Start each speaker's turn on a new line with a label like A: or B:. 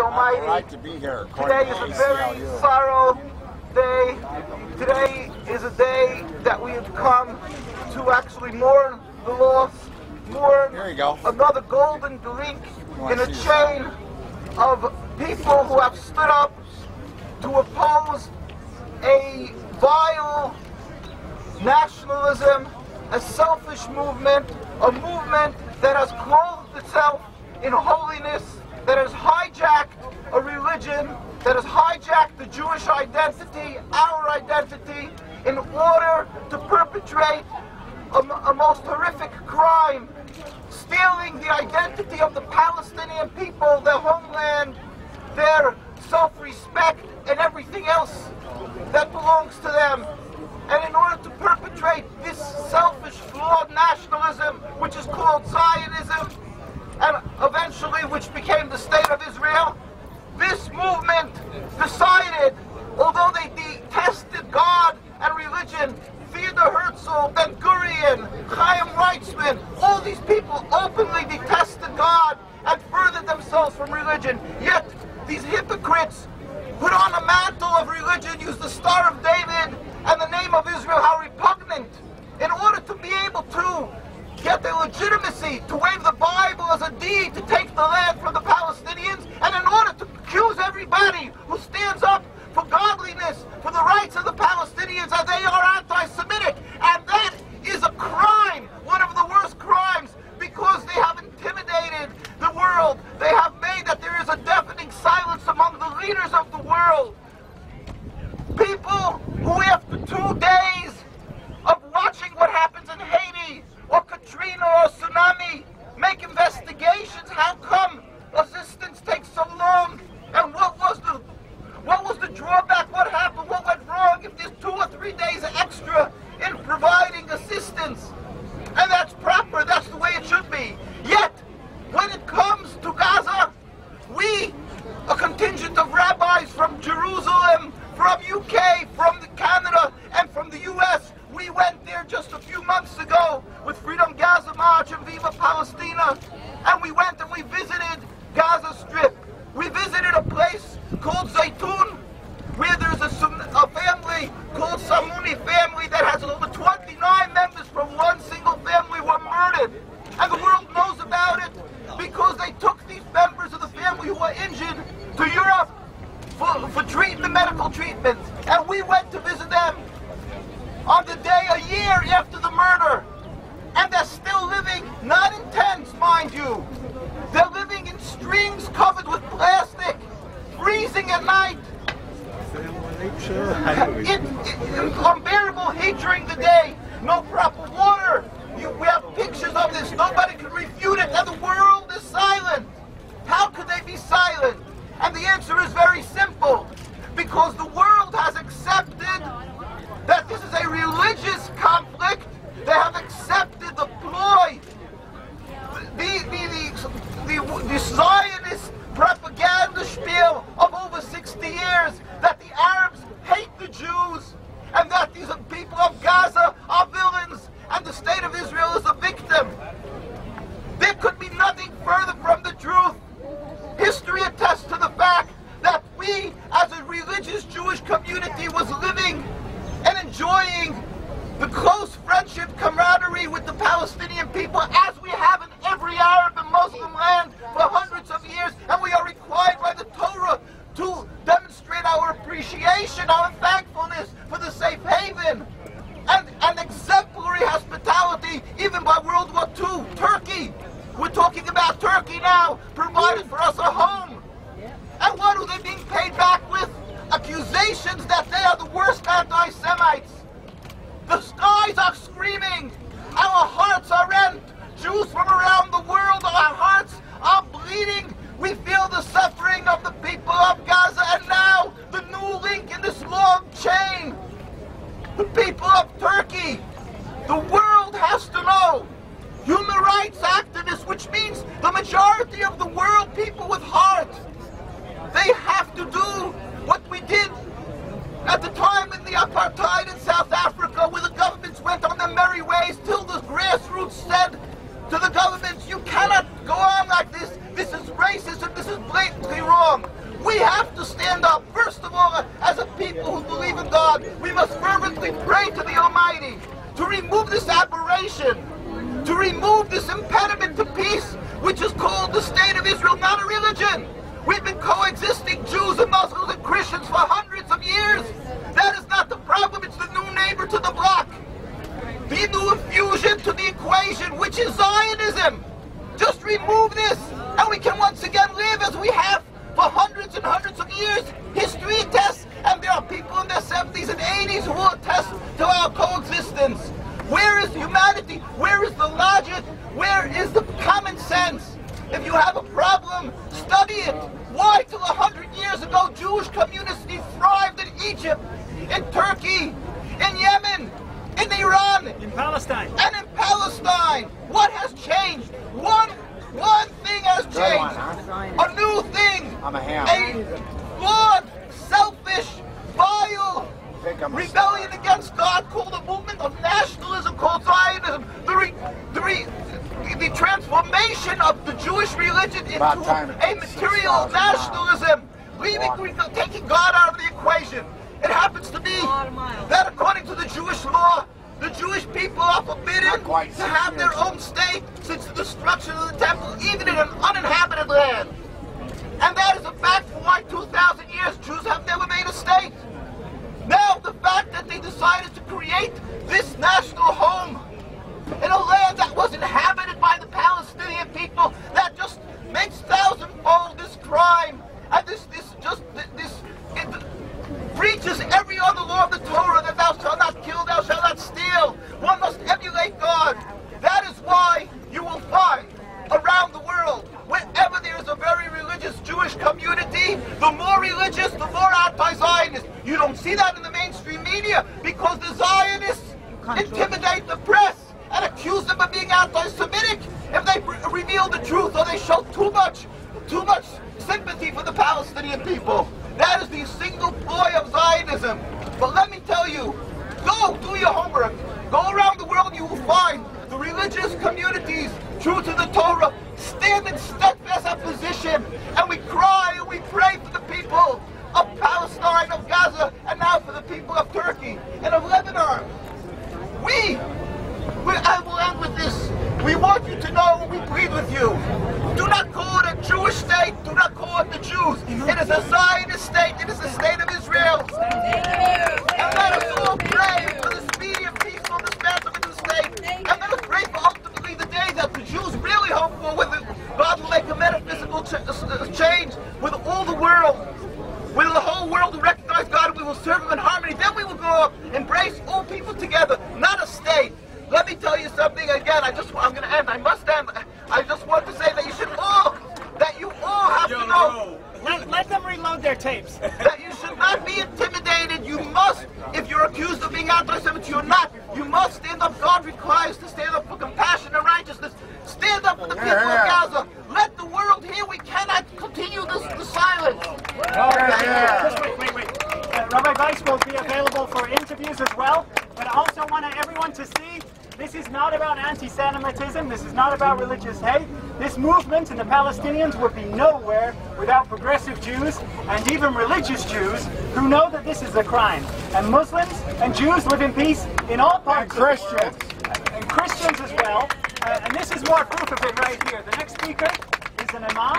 A: Almighty.
B: Right to be here.
A: Today is a very sorrow day. Today is a day that we have come to actually mourn the loss, mourn another golden link in a chain of people who have stood up to oppose a vile nationalism, a selfish movement, a movement that has clothed itself in holiness, that has hijacked a religion, that has hijacked the Jewish identity, our identity, in order to perpetrate a most horrific crime, stealing the identity of the Palestinian people, their homeland, their self-respect, and everything else that belongs to them. And in order to perpetrate this selfish, flawed nationalism, which is called Zionism, and eventually which became the State of Israel, this movement decided, although they detested God and religion, Theodor Herzl, Ben Gurion, Chaim Weizmann, all these people openly detested God and furthered themselves from religion. Yet these hypocrites put on a mantle of religion, used the Star of David and the name of Israel, how repugnant, in order to be able to get their legitimacy, to wave the Bible as a deed to take the land from the Palestinians, and in order to accuse everybody who stands up for godliness, for the rights of the Palestinians, that they are anti-Semitic. And that is a crime, one of the worst crimes, because they have intimidated the world. They have made that there is a deafening silence among the leaders of the world. People who, after 2 days of watching what happens in Haiti, or Katrina, or tsunami, make investigations. How come assistance takes so long? And what was the drawback? What happened? What went wrong if there's 2 or 3 days extra in providing assistance? And that's proper, that's the way it should be. Yet, when it comes to Gaza, we, a contingent of rabbis from Jerusalem, from UK, from Canada, and from the US, we went there just a few months ago with Freedom Gaza March and Viva Palestina, and we went and we visited Gaza Strip. We visited a place called Zaytun, where there's a family called Samuni family that has over 29 members from one single family were murdered. And the world knows about it because they took these members of the family who were injured to Europe for treatment, medical treatment. And we went to visit them on the day a year after the murder. And they're still living, not in tents, mind you. They're living in strings covered with plastic, freezing at night. Unbearable heat during the day, no proper water. We have pictures of this, nobody can refute it, and the world is silent. How could they be silent? And the answer is very simple. Because the world has accepted that this is a religious conflict. They have accepted the ploy, the Zionist propaganda spiel of over 60 years, that the Arabs hate the Jews, and that these people of Gaza are villains, and the State of Israel is a victim. There could be nothing further from the truth. History attests to the fact that we, as a religious Jewish community, was living and enjoying the close friendship, camaraderie with the Palestinian people, as we have in every Arab and Muslim land for hundreds of years, and we are required by the Torah to demonstrate our appreciation, our thankfulness for the safe haven, and exemplary hospitality, even by World War II. Turkey, we're talking about Turkey now, provided for us a home. And what are they being paid back with? Accusations that they are the worst anti-Semites. The skies are screaming. Our hearts are rent. Jews from around the world, our hearts are bleeding. We feel the suffering of the people of Gaza, and now the new link in this long chain. The people of Turkey. The world has to know. Human rights activists, which means the majority of the world, people with heart, they have to do what we did at the time in the apartheid in South Africa, where the governments went on their merry ways till the grassroots said to the governments, you cannot go on like this. This is racism. This is blatantly wrong. generation to remove this impediment to peace, which is called the State of Israel, not a religion. We've been coexisting, Jews and Muslims and Christians, for hundreds of years. That is not the problem, it's the new neighbor to the block. The new infusion to the equation, which is Zionism. Just remove this, and we can once again live as we have for hundreds and hundreds of years. History attests, and there are people in their 70s and 80s who will attest to our coexistence. Where is humanity? Where is the logic? Where is the common sense? If you have a problem, study it. Why till 100 years ago Jewish community thrived in Egypt, in Turkey, in Yemen, in Iran,
B: in Palestine,
A: and in Palestine? What has changed? One thing has changed. A new thing. A flawed, selfish, vile rebellion against God called a movement of nationalism called Zionism. The transformation of the Jewish religion into a material nationalism, taking God out of the equation. It happens to be that according to the Jewish law, the Jewish people are forbidden to have their own state since the destruction of the temple, even in an uninhabited land. And that is a fact for why 2,000 years Jews have never made a state. Now the fact that they decided to create this national home in a land that was inhabited by the Palestinian people, that just makes thousandfold this crime, and this breaches every other law of the Torah, that thou shalt not kill, thou shalt not steal. One must emulate God. That is why you will find around the world, wherever there is a very religious Jewish community, the more religious, the more anti-Zionist. You don't see that in the mainstream media because the Zionists intimidate the press and accuse them of being anti-Semitic if they reveal the truth or they show too much sympathy for the Palestinian people. That is the single ploy of Zionism. But let me tell you, go do your homework. Go around the world, you will find the religious communities true to the Torah stand in steadfast opposition, and we cry and we pray for the people of Palestine, of Gaza, and now for the people of Turkey and of Lebanon. I will end with this. We want you to know, and we plead with you, do not call it a Jewish state, do not call it the Jews. It is a Zionist state, it is the state of Israel. And let us all pray for the speedy and peaceful dismantlement of the state. And let us pray for ultimately the day that the Jews really hope for, when God will make a metaphysical change with all the world. When the whole world will recognize God and we will serve Him in harmony, then we will go up, embrace all people together, not a state. Let me tell you something again. I'm going to end. I must end. I just want to say that you all have to know.
B: Let them reload their tapes.
A: That you should not be intimidated. You must, if you're accused of being anti-Semitic, you're not. You must stand up. God requires to stand up for compassion and righteousness. Stand up for the people of Gaza. Let the world hear. We cannot continue the silence.
B: Just wait. Rabbi Weiss will be available for interviews as well. But I also want everyone to see, this is not about anti-Semitism, this is not about religious hate. This movement and the Palestinians would be nowhere without progressive Jews and even religious Jews who know that this is a crime. And Muslims and Jews live in peace in all parts of the world. And Christians as well. And this is more proof of it right here. The next speaker is an imam.